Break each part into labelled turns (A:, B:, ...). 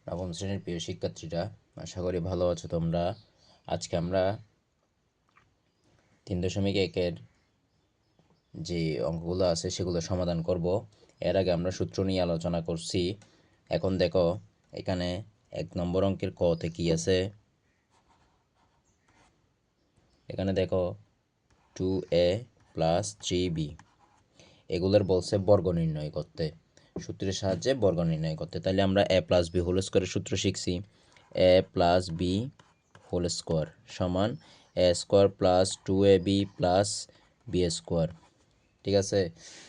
A: নবম শ্রেণীর প্রিয় শিক্ষার্থীরা, আশা করি ভালো আছো তোমরা। আজকে আমরা 3.1-এর যে অঙ্কগুলো আছে সেগুলো সমাধান করব। এর আগে আমরা সূত্র নিয়ে আলোচনা করছি। এখন দেখো এখানে 1 নম্বর অঙ্কের ক-তে কি আছে। এখানে দেখো 2a + 3b, এগুলোর বলছে বর্গ নির্ণয় করতে, সূত্রের সাহায্যে বর্গ নির্ণয় করতে। তাহলে আমরা a + b হোল স্কোয়ারের সূত্র শিখছি। a + b হোল স্কোয়ার সমান a square + 2ab + b square. ঠিক আছে,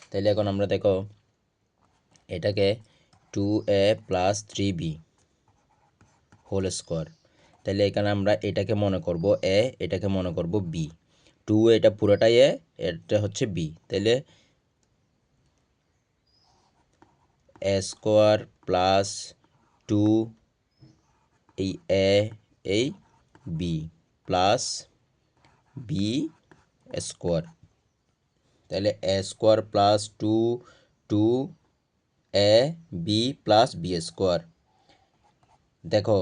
A: তাহলে এখন আমরা দেখো এটাকে 2a + 3b হোল স্কোয়ার, তাহলে এখানে আমরা এটাকে মনে করব a, এটাকে মনে করব b। 2 এটা পুরোটাই a, এটা হচ্ছে b, তাহলে a স্কোয়ার প্লাস 2 এই a এই b প্লাস b স্কোয়ার, তাহলে a square plus 2 a b plus b square. দেখো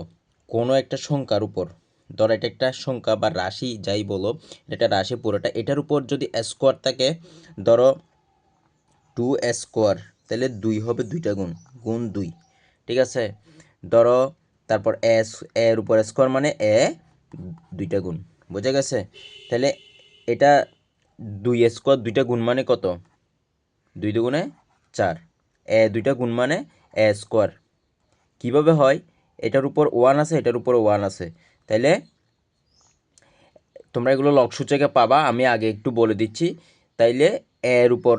A: কোনো একটা সংখ্যার উপর, ধরো এটা একটা সংখ্যা বা রাশি যাই বলো, এটা রাশি পুরোটা, এটার উপর যদি স্কোয়ার থাকে, ধরো 2 স্কোয়ার, তাহলে 2 হবে 2টা গুণ, গুণ 2। ঠিক আছে, ধরো তারপর এর উপর স্কোয়ার মানে এ 2টা গুণ, বোঝা গেছে। তাহলে এটা 2 স্কোয়ার 2টা গুণ মানে কত? 2 দুগুণে 4, এ 2টা গুণ মানে এ স্কোয়ার। কীভাবে হয়? এটার উপর 1 আছে, এটার উপর 1 আছে, তাইলে তোমরা এগুলো লঘুসূচকে পাবা, আমি আগে একটু বলে দিচ্ছি। তাইলে এর উপর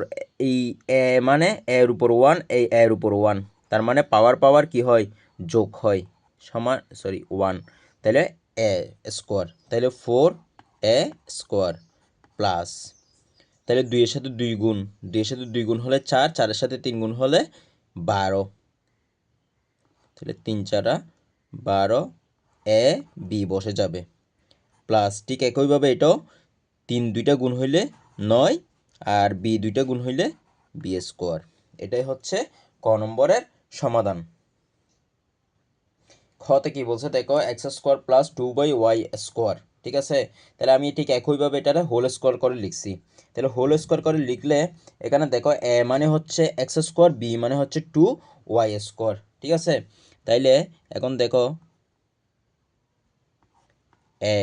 A: এই এ মানে এর উপর 1, এই এর উপর 1, তার মানে পাওয়ার কি হয়? যোগ হয়, সমান 1। তাহলে এ স্কোয়ার, তাহলে 4a স্কোয়ার প্লাস, তাহলে 2 এর সাথে 2 গুণ, 2 এর সাথে 2 গুণ হলে 4, 4 এর সাথে 3 গুণ হলে 12, তাহলে 3 4 12 a b বসে যাবে প্লাস। ঠিক একইভাবে এটাও 3 2টা গুণ হইলে 9, আর b 2টা গুণ হইলে b স্কোয়ার। এটাই হচ্ছে ক নম্বরের সমাধান। খতে কি বলছে দেখো, x square plus 2y square. ঠিক আছে, তাহলে আমি ঠিক একইভাবে এটারে হোল স্কোয়ার করে লিখছি। তাহলে হোল স্কোয়ার করে লিখলে এখানে দেখো a মানে হচ্ছে x স্কোয়ার, b মানে হচ্ছে 2y স্কোয়ার। ঠিক আছে, তাইলে এখন দেখো a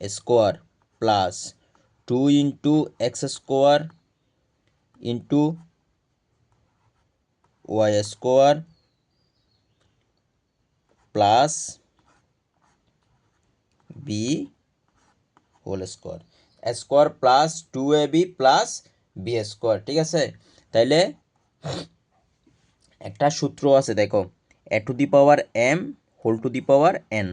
A: square plus 2 into x square into y square plus B whole square, square plus 2ab plus b square. ঠিক আছে, তাইলে একটা সূত্র আছে দেখো, a to the power m whole to the power n,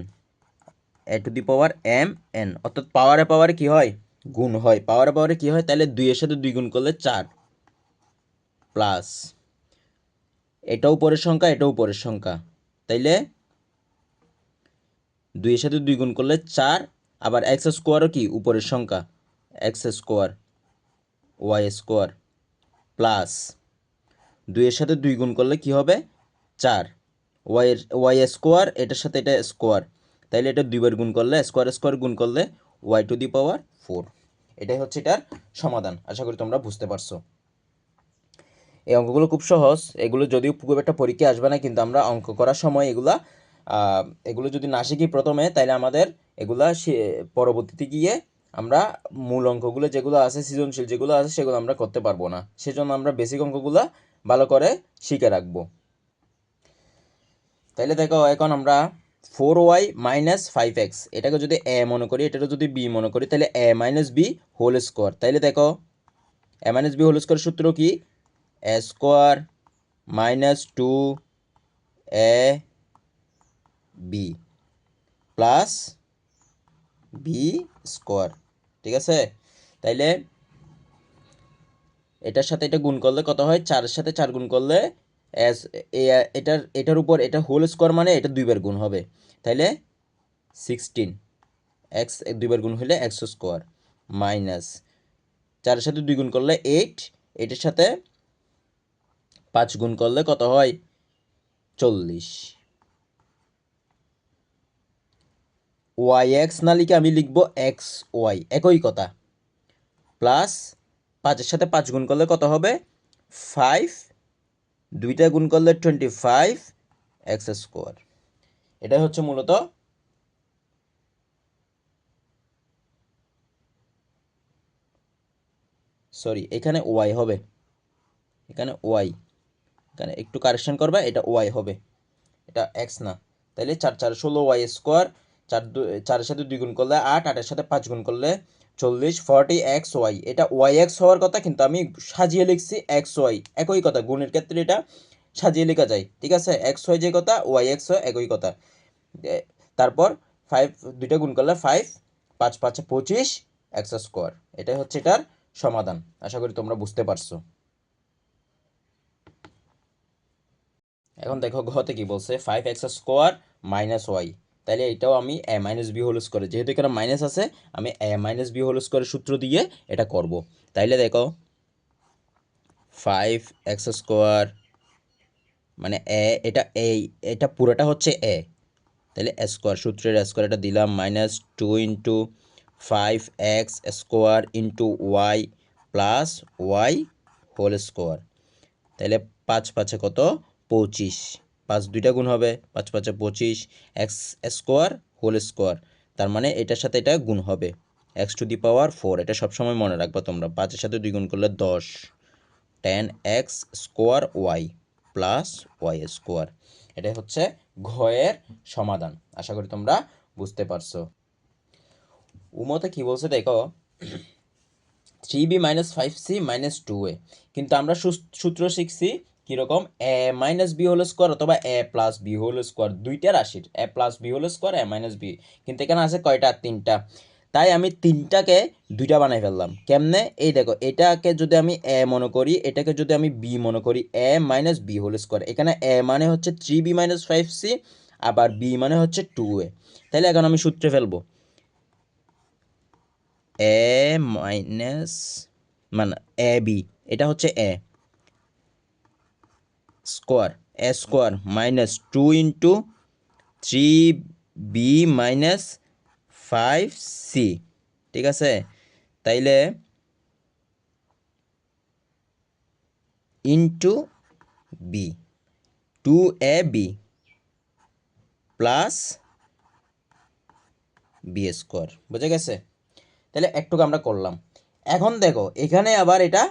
A: a to the power m n, অর্থাৎ পাওয়ারে কি হয়? গুণ হয়। পাওয়ারে কি হয়? তাহলে 2 এর সাথে 2 গুণ করলে 4 প্লাস, এটা উপরের সংখ্যা, এটা উপরের সংখ্যা, তাইলে 2 এর সাথে 2 গুণ করলে 4, আবার এক্স স্কোয়ারও কি উপরের সংখ্যা, x square y square plus 2 এর সাথে 2 গুণ করলে কি হবে? 4, ওয়াই স্কোয়ার, এটার সাথে এটা স্কোয়ার, তাইলে এটা 2 বার গুণ করলে স্কোয়ার স্কোয়ার গুণ করলে ওয়াই টু দি পাওয়ার 4। এটাই হচ্ছে এটার সমাধান। আশা করি তোমরা বুঝতে পারছো। এই অঙ্কগুলো খুব সহজ, এগুলো যদিও খুব একটা পরীক্ষা আসবে না, কিন্তু আমরা অঙ্ক করার সময় এগুলো যদি না শিখি প্রথমে, তাহলে আমাদের এগুলা পরবর্তীতে গিয়ে আমরা মূল অঙ্কগুলো যেগুলো আছে, সৃজনশীল যেগুলো আছে, সেগুলো আমরা করতে পারবো না। সেজন্য আমরা বেসিক অঙ্কগুলো ভালো করে শিখে রাখবো। তাইলে দেখো এখন আমরা 4y - 5x, এটাকে যদি a মনে করি, এটাকে যদি b মনে করি, তাহলে a - b হোল স্কোয়ার। তাইলে দেখো a - b হোল স্কোয়ার সূত্র কি? a square minus 2ab plus b square. ঠিক আছে, তাইলে এটার সাথে এটা গুণ করলে কত হয়? 4-এর সাথে 4 গুণ করলে এটার উপর এটা হোল স্কোয়ার মানে এটা 2 বার গুণ হবে, তাইলে 16 এক্স 2 বার গুণ হলে এক্স স্কোয়ার মাইনাস 4-এর সাথে 2 গুণ করলে 8, এটার সাথে 5 গুণ করলে কত হয়? 40 ওয়াই এক্স না লিখে আমি লিখবো এক্স ওয়াই, একই কথা, প্লাস 5-এর সাথে 5 গুণ করলে কত হবে 5, 2টা গুণ করলে 25 এক্স স্কোয়ার। এটাই হচ্ছে মূলত সরি এখানে ওয়াই হবে, এখানে ওয়াই, এখানে একটু কারেকশন করবা, এটা ওয়াই হবে, এটা এক্স না। তাইলে 4×4 = 16 ওয়াই স্কোয়ার, 4-এর সাথে 2 গুণ করলে 8, 8-এর সাথে 5 গুণ করলে 40, 40 এক্স ওয়াই। এটা ওয়াই এক্স হওয়ার কথা, কিন্তু আমি সাজিয়ে লিখছি এক্স ওয়াই, একই কথা, গুণের ক্ষেত্রে এটা সাজিয়ে লেখা যায়, ঠিক আছে। এক্স ওয়াই যে কথা, ওয়াই এক্স হয় একই কথা। তারপর 5, 2টা গুণ করলে 5, 5 5 25 এক্স স্কোয়ার। এটাই হচ্ছে এটার সমাধান। আশা করি তোমরা বুঝতে পারছো। এখন দেখো ঘতে কি বলছে, 5x² মাইনাস ওয়াই। তাইলে এটাও আমি a minus b whole square, যেহেতু এখানে মাইনাস আছে আমি a মাইনাস বি হোল স্কোয়ারের সূত্র দিয়ে এটা করব। তাইলে দেখো 5x² মানে এটা পুরোটা হচ্ছে a, তাহলে স্কোয়ার, সূত্রের স্কোয়ার এটা দিলাম, -2 × 5x² y plus y whole square. তাহলে 5 5 কত 25, 5 2টা গুণ হবে, 5 5 25 এক্স স্কোয়ার হোল স্কোয়ার, তার মানে এটার সাথে এটা গুণ হবে x⁴। এটা সবসময় মনে রাখবা তোমরা, 5-এর সাথে 2 গুণ করলে 10, 10x square y plus y square. এটাই হচ্ছে ঘয়ের সমাধান। আশা করি তোমরা বুঝতে পারছো। উমতে কি বলছে দেখো, 3b - 5c - 2a, কিন্তু আমরা সূত্র শিখছি কীরকম, a minus b whole square অথবা a plus B whole square, দুইটা রাশির a plus B whole square, a minus b, কিন্তু এখানে আছে কয়টা, 3টা। তাই আমি 3টাকে 2টা বানাই ফেললাম। কেমনে, এই দেখো, এটাকে যদি আমি a মনে করি, এটাকে যদি আমি b মনে করি, a minus b whole square, এখানে a মানে হচ্ছে 3b - 5c, আবার b মানে হচ্ছে 2a। তাহলে এখন আমি সূত্রে ফেলবো, এ মাইনাস মানে এ বি, এটা হচ্ছে এ স্কোয়ার, এ স্কোয়ার -2 × 3b - 5c, ঠিক আছে। তাইলে into b, 2ab plus b square, বুঝে গেছে। তাহলে একটুকু আমরা করলাম। এখন দেখো এখানে আবার এটা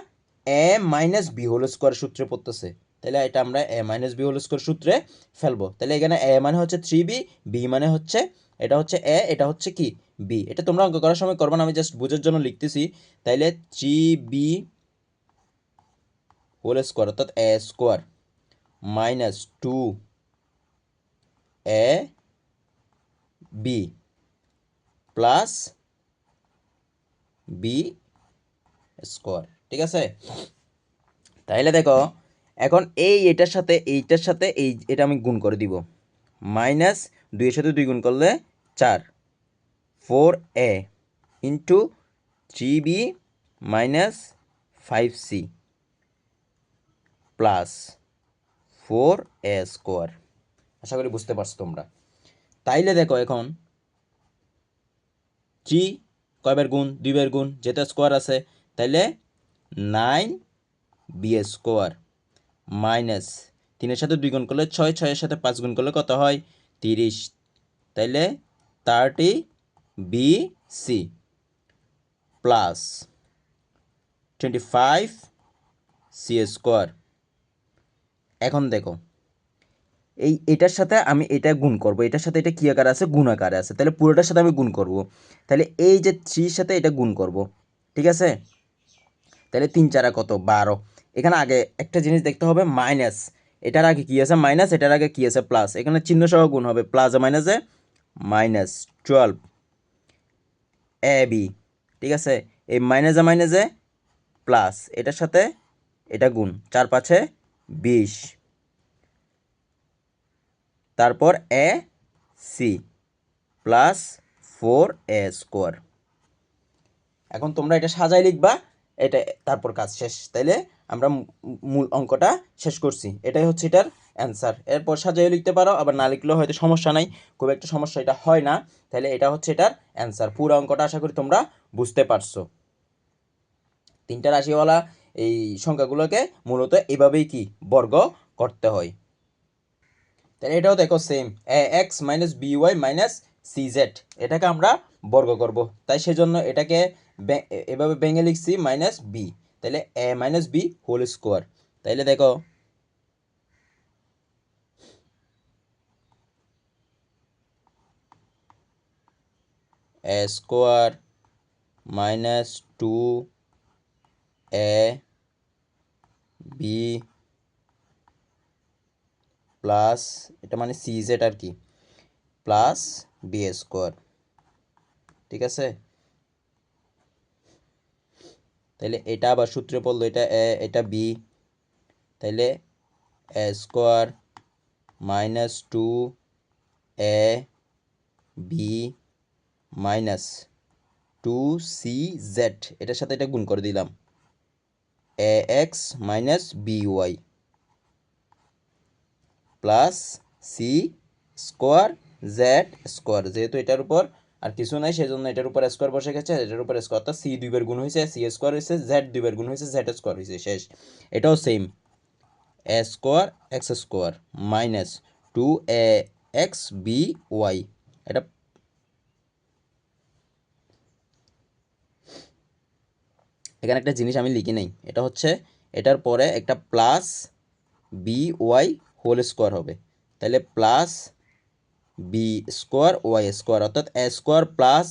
A: a minus b whole square সূত্রে পড়তেছে, তাহলে এটা আমরা a minus b whole square সূত্রে ফেলবো। তাহলে এখানে a মানে হচ্ছে 3b, b মানে হচ্ছে, এটা হচ্ছে a, এটা হচ্ছে কি b। এটা তোমরা অঙ্ক করার সময় করবা না, আমি জাস্ট বুঝার জন্য লিখতেছি। তাইলে 3b হোল স্কোয়ার অর্থাৎ a square minus 2ab plus b square, ঠিক আছে। তাইলে দেখো এখন এটার সাথে এইটার সাথে এটা আমি গুণ করে দিব, মাইনাস 2-এর সাথে 2 গুণ করলে 4, 4a into 3b - 5c plus 4a square. আশা করি বুঝতে পারছো তোমরা। তাইলে দেখো এখন 3 কয়বার গুণ, 2বার গুণ, যেটা স্কোয়ার আছে, তাইলে 9b স্কোয়ার মাইনাস 3-এর সাথে 2 গুণ করলে 6, 6-এর সাথে 5 গুণ করলে কত হয় 30, তাইলে 30bc প্লাস 25c স্কোয়ার। এখন দেখো এটার সাথে আমি এটা গুণ করব, এটার সাথে এটা কী আকারে আছে, গুণ আকারে আছে, তাহলে পুরোটার সাথে আমি গুণ করব। তাহলে এই যে 3-র সাথে এটা গুণ করব, ঠিক আছে। তাহলে 3 4 কত 12। এখানে আগে একটা জিনিস দেখতে হবে, মাইনাস, এটার আগে কি আছে মাইনাস, এটার আগে কি আছে প্লাস, এখানে চিহ্ন সহ গুণ হবে, প্লাসে মাইনাসে -12 ab, ঠিক আছে। এই মাইনাসে প্লাস, এটার সাথে এটা গুণ, 4 5 20, তারপর A C plus 4a square. এখন তোমরা এটা সাজাই লিখবা, এটা তারপর কাজ শেষ। তাইলে আমরা মূল অঙ্কটা শেষ করছি। এটাই হচ্ছে এটার অ্যান্সার। এরপর সাজিয়ে লিখতে পারো, আবার না লিখলেও হয়তো সমস্যা নাই, খুব একটা সমস্যা এটা হয় না। তাহলে এটা হচ্ছে এটার অ্যান্সার। পুরো অঙ্কটা আশা করি তোমরা বুঝতে পারছো। তিনটা রাশিওয়ালা এই সংখ্যাগুলোকে মূলত এভাবেই কি বর্গ করতে হয়। তাহলে এটাও দেখো same, a x minus b y minus c z, এটাকে আমরা বর্গ করব, তাই সেজন্য এটাকে এভাবে ভেঙে লিখছি মাইনাস বি। তাহলে এ মাইনাস বি হোল স্কোয়ার। তাইলে দেখো এ square minus two a b plus, এটা মানে সি জেড আর কি, প্লাস বি স্কোয়ার। ঠিক আছে, তাইলে এটা আবার সূত্রে পড়লো, এটা এ এটা বি, তাইলে a square minus two a b minus two c z, এটার সাথে এটা গুণ করে দিলাম, a x minus b y plus C square Z square. যেহেতু এটার উপর আর কিছু নাই সেজন্য এটার উপর স্কোয়ার বসে গেছে, এটার উপর স্কোয়ার, অর্থাৎ সি দুইবার গুণ হয়েছে, সি স্কোয়ার হয়েছে, জেড দুইবার গুণ হয়েছে, জেড স্কোয়ার হয়েছে, শেষ। এটাও same, a square x square minus two a x b y. এটা এখানে একটা জিনিস আমি লিখি নাই, এটা হচ্ছে এটার পরে একটা plus b y whole square হবে, তাহলে plus b square y square, অর্থাৎ a square plus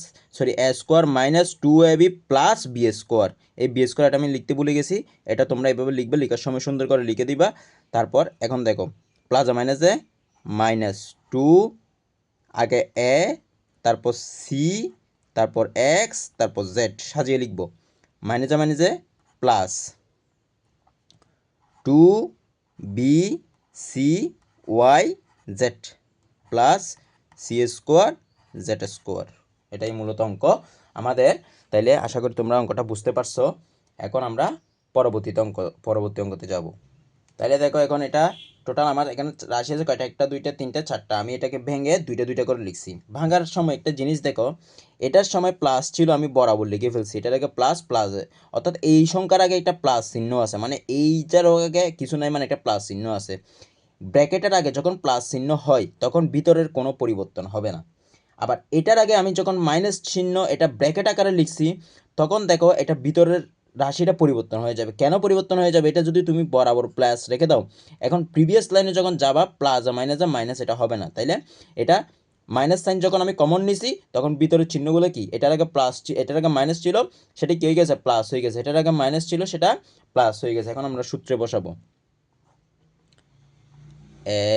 A: a square minus two a b plus b square. এই বি স্কোয়ার এটা আমি লিখতে ভুলে গেছি, এটা তোমরা এভাবে লিখবে, লিখার সময় সুন্দর করে লিখে দিবা। তারপর এখন দেখো প্লাস মাইনাসে মাইনাস টু, আগে এ, তারপর সি, তারপর এক্স, তারপর জেড সাজিয়ে লিখব, মাইনাসে মাইনাসে plus two B C Y Z plus C square Z square. এটাই মূলত অঙ্ক আমাদের। তাইলে আশা করি তোমরা অঙ্কটা বুঝতে পারছো। এখন আমরা পরবর্তী অঙ্কতে যাব। তাইলে দেখো এখন এটা টোটাল আমার এখানে রাশি আছে কয়টা, একটা দুইটা তিনটা চারটা, আমি এটাকে ভেঙে দুইটা দুইটা করে লিখছি। ভাঙার সময় একটা জিনিস দেখো, এটার সময় প্লাস ছিল, আমি বরাবর লিখে ফেলছি, এটার আগে প্লাস প্লাস, অর্থাৎ এই সংখ্যার আগে একটা প্লাস চিহ্ন আছে, মানে এইটার আগে কিছু নাই, মানে একটা প্লাস চিহ্ন আছে। ব্র্যাকেটের আগে যখন প্লাস চিহ্ন হয় তখন ভিতরের কোনো পরিবর্তন হবে না। আবার এটার আগে আমি যখন মাইনাস চিহ্ন এটা ব্র্যাকেট আকারে লিখছি, তখন দেখো এটা ভিতরের রাশিটা পরিবর্তন হয়ে যাবে। কেন পরিবর্তন হয়ে যাবে, এটা যদি তুমি বরাবর প্লাস রেখে দাও, এখন প্রিভিয়াস লাইনে যখন যাবা প্লাস মাইনাস এটা হবে না। তাইলে এটা মাইনাস সাইন যখন আমি কমন নিছি তখন ভিতরের চিহ্নগুলো কি, এটার আগে প্লাস, এটার আগে মাইনাস ছিল, সেটা কি হয়ে গেছে, প্লাস হয়ে গেছে, এটার আগে মাইনাস ছিল, সেটা প্লাস হয়ে গেছে। এখন আমরা সূত্রে বসাবো, a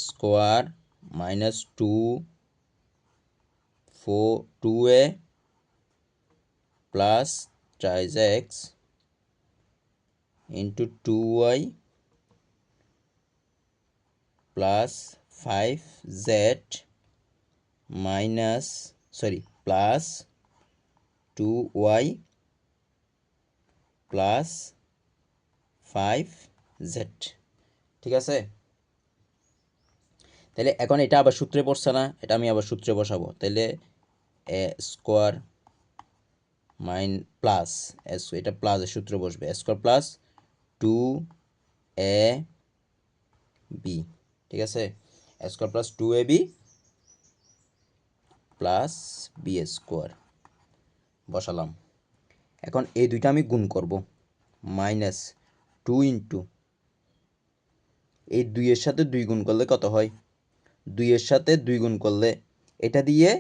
A: square minus two a plus thrice x into two y plus five z minus plus two y plus five z. ঠিক আছে, তাহলে এখন এটা আবার সূত্রে পড়ছে না, এটা আমি আবার সূত্রে বসাবো। তাহলে এ স্কোয়ার প্লাস এটা প্লাসের সূত্রে বসবে, square plus two a B. ঠিক আছে, square plus two a b plus b square বসালাম। এখন এই দুইটা আমি গুণ করব, মাইনাস টু ইন্টু এই দুইয়ের সাথে দুই গুণ করলে কত হয়, দুইয়ের সাথে দুই গুণ করলে এটা দিয়ে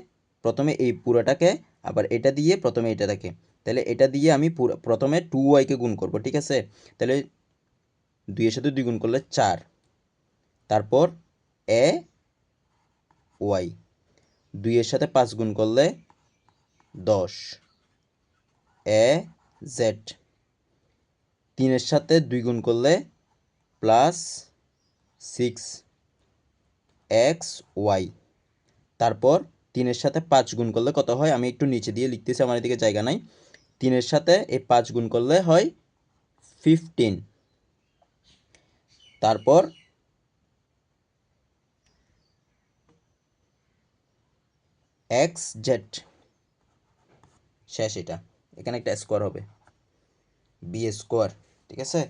A: প্রথমে এই পুরাটাকে, আবার এটা দিয়ে প্রথমে এটা থাকে, তাহলে এটা দিয়ে আমি প্রথমে টু ওয়াইকে গুণ করব। ঠিক আছে, তাহলে দুইয়ের সাথে দুই গুণ করলে 4, তারপর এ ওয়াই, দুইয়ের সাথে 5 গুণ করলে 10, এ জেড, 3-এর সাথে 2 গুণ করলে প্লাস 6 এক্স ওয়াই, তারপর 3-এর সাথে 5 গুণ করলে কত হয়, আমি একটু নিচে দিয়ে লিখতেছি, আমার এদিকে জায়গা নাই। 3-এর সাথে এই 5 গুণ করলে হয় 15, তারপর এক্স জেড শেষ, এটা এখানে একটা স্কোয়ার হবে বি স্কোয়ার, ঠিক আছে।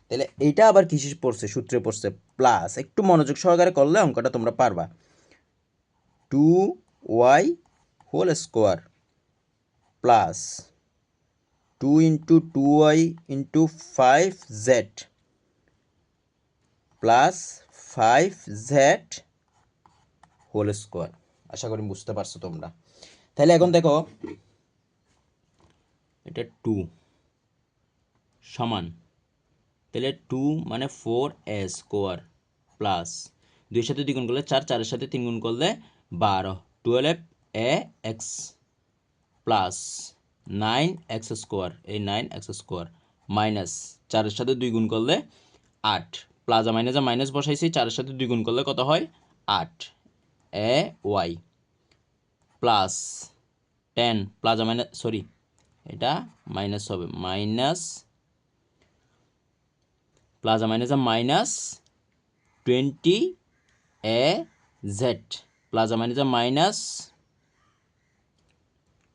A: তাহলে এইটা আবার কিসে পড়ছে, সূত্রে পড়ছে প্লাস, একটু মনোযোগ সহকারে করলে অঙ্কটা তোমরা পারবা। 2y whole square plus 2 into 2y into 5z plus 5z whole square. আশা করি বুঝতে পারছো তোমরা। তাহলে এখন দেখো এটা 2 সমান, তাহলে 2 মানে 4a স্কোয়ার প্লাস 2 সাথে 2 গুণ করলে 4, 4 সাথে 3 গুণ করলে 12, 12ax প্লাস 9x স্কোয়ার, এই 9x স্কোয়ার মাইনাস 4 সাথে 2 গুণ করলে 8, প্লাস মাইনাসে মাইনাস বসাইছি, 4 সাথে 2 গুণ করলে কত হয় 8 ay plus 10 plus minus sorry এটা মাইনাস হবে, minus plus minus minus 20az plus minus minus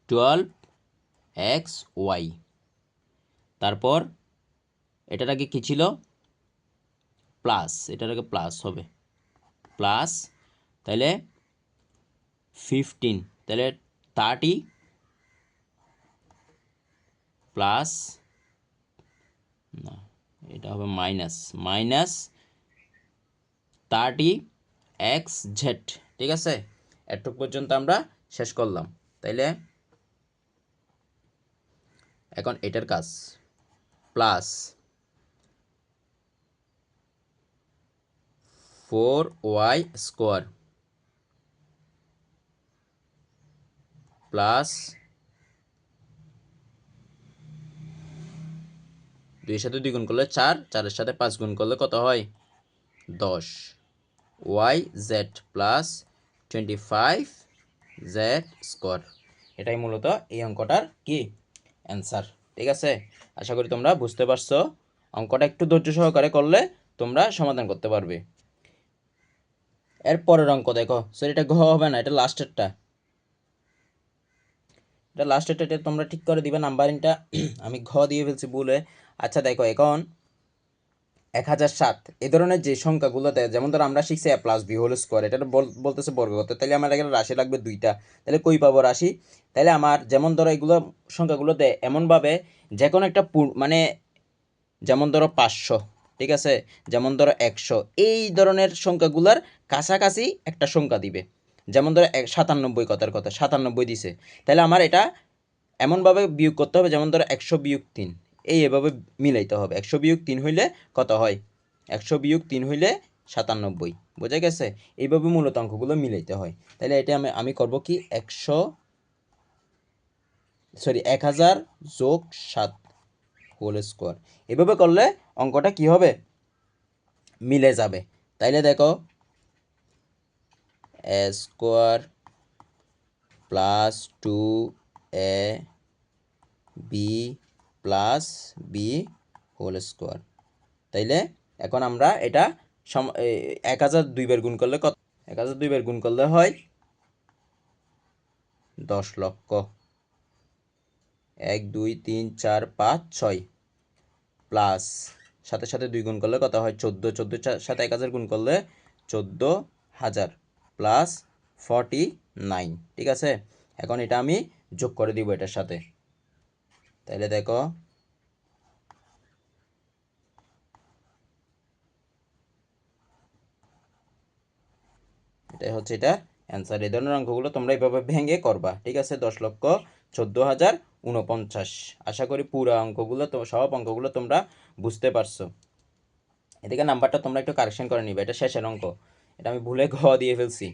A: 12xy। তারপর এটার আগে কি ছিল প্লাস, এটার আগে প্লাস হবে প্লাস, তাহলে 15, তাহলে 30 প্লাস না এটা হবে মাইনাস মাইনাস 30xz, ঠিক আছে। এতটুক পর্যন্ত আমরা শেষ করলাম। তাইলে এখন এটার কাজ প্লাস 4y স্কোয়ার প্লাস 2 সাথে 2 গুণ করলে 4, 4 সাথে 5 গুণ করলে কত হয় 10, yz প্লাস 25z স্কোয়ার। এটাই মূলত এই অঙ্কটার কি অ্যান্সার, ঠিক আছে। আশা করি তোমরা বুঝতে পারছো। অঙ্কটা একটু ধৈর্য সহকারে করলে তোমরা সমাধান করতে পারবে। এর পরের অঙ্ক দেখো, সরি এটা ঘ হবে না, এটা লাস্টেরটা, এটা লাস্টেরটা, এটা তোমরা ঠিক করে দিবে নাম্বারিংটা। আমি ঘ দিয়ে ফেলছি ভুলে। আচ্ছা দেখো এখন 1007 এই ধরনের যে সংখ্যাগুলো দেয়, যেমন ধরো আমরা শিখছি a plus B whole square, এটা বলতেছে বর্গ করতে, তাহলে আমার এখানে রাশি লাগবে 2টা, তাহলে কই পাবো রাশি? তাহলে আমার যেমন ধরো এগুলো সংখ্যাগুলো দেয় এমনভাবে যে কোনো একটা মানে যেমন ধরো 500, ঠিক আছে, যেমন ধরো 100, এই ধরনের সংখ্যাগুলোর কাছাকাছি একটা সংখ্যা দিবে। যেমন ধরো 97 কথার কথা 97 দিছে, তাহলে আমার এটা এমনভাবে বিয়োগ করতে হবে, যেমন ধরো 100 বিয়োগ 3, এভাবে মিলাইতে হবে। 100 বিয়োগ 3 হইলে কত হয়, 100 বিয়োগ 3 হইলে 97, বোঝা গেছে। এইভাবে মূলত অঙ্কগুলো মিলাইতে হয়। তাহলে এটা আমি করব কি 1000 যোগ 7 হোল স্কোয়ার, এভাবে করলে অঙ্কটা কি হবে মিলে যাবে। তাইলে দেখো a square plus 2ab plus B whole square. তাইলে এখন আমরা এটা 1000 2বার গুণ করলে কত, 1000 2বার গুণ করলে হয় 10 লক্ষ। 1 2 3 4 5 6 প্লাস সাথে সাথে 2 গুণ করলে কত হয় 14, 14 সাথে 1000 গুণ করলে 14000 প্লাস 49, ঠিক আছে। এখন এটা আমি যোগ করে দিব এটার সাথে। তাইলে দেখো এটাই হচ্ছে এটা অ্যান্সার। এই ধরনের অঙ্কগুলো তোমরা এইভাবে ভেঙে করবা, ঠিক আছে। 10,14,049। আশা করি পুরো অঙ্কগুলো তো সব অঙ্কগুলো তোমরা বুঝতে পারছো। এদিকে নাম্বারটা তোমরা একটু কারেকশন করে নিবে, এটা শেষের অঙ্ক, এটা আমি ভুলে ঘ দিয়ে ফেলছি।